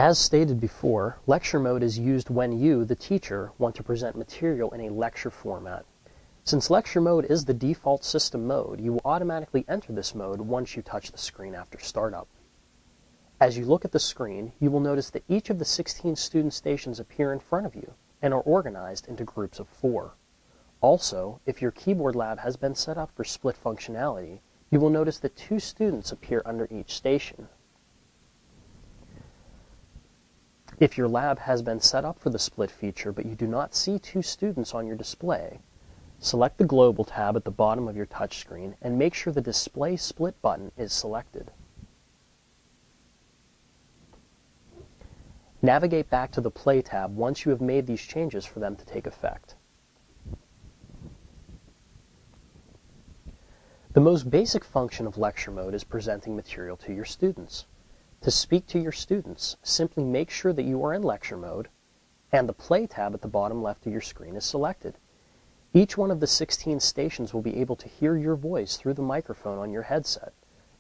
As stated before, lecture mode is used when you, the teacher, want to present material in a lecture format. Since lecture mode is the default system mode, you will automatically enter this mode once you touch the screen after startup. As you look at the screen, you will notice that each of the 16 student stations appear in front of you and are organized into groups of 4. Also, if your keyboard lab has been set up for split functionality, you will notice that 2 students appear under each station. If your lab has been set up for the split feature but you do not see 2 students on your display, select the Global tab at the bottom of your touchscreen and make sure the Display Split button is selected. Navigate back to the Play tab once you have made these changes for them to take effect. The most basic function of lecture mode is presenting material to your students. To speak to your students, simply make sure that you are in lecture mode and the Play tab at the bottom left of your screen is selected. Each one of the 16 stations will be able to hear your voice through the microphone on your headset.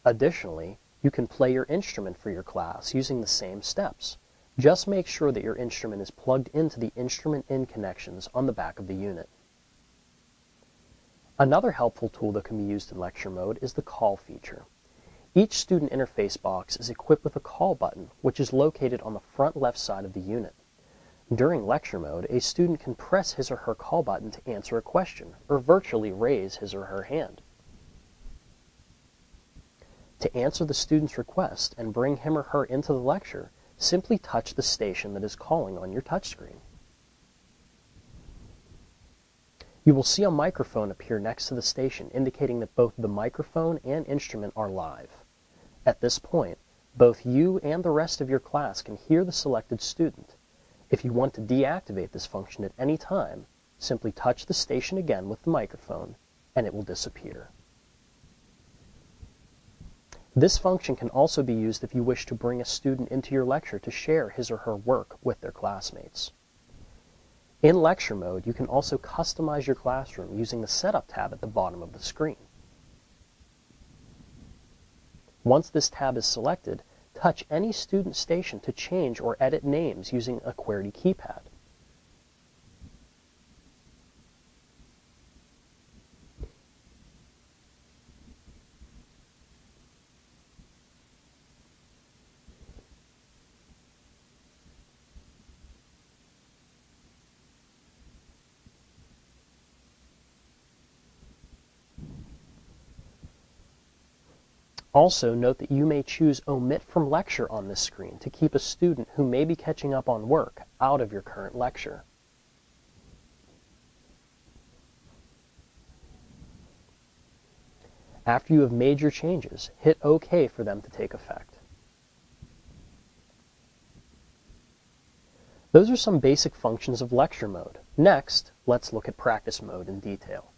Additionally, you can play your instrument for your class using the same steps. Just make sure that your instrument is plugged into the instrument in connections on the back of the unit. Another helpful tool that can be used in lecture mode is the call feature. Each student interface box is equipped with a call button, which is located on the front left side of the unit. During lecture mode, a student can press his or her call button to answer a question, or virtually raise his or her hand. To answer the student's request and bring him or her into the lecture, simply touch the station that is calling on your touchscreen. You will see a microphone appear next to the station, indicating that both the microphone and instrument are live. At this point, both you and the rest of your class can hear the selected student. If you want to deactivate this function at any time, simply touch the station again with the microphone, and it will disappear. This function can also be used if you wish to bring a student into your lecture to share his or her work with their classmates. In lecture mode, you can also customize your classroom using the Setup tab at the bottom of the screen. Once this tab is selected, touch any student station to change or edit names using a QWERTY keypad. Also, note that you may choose Omit from Lecture on this screen to keep a student who may be catching up on work out of your current lecture. After you have made your changes, hit OK for them to take effect. Those are some basic functions of lecture mode. Next, let's look at practice mode in detail.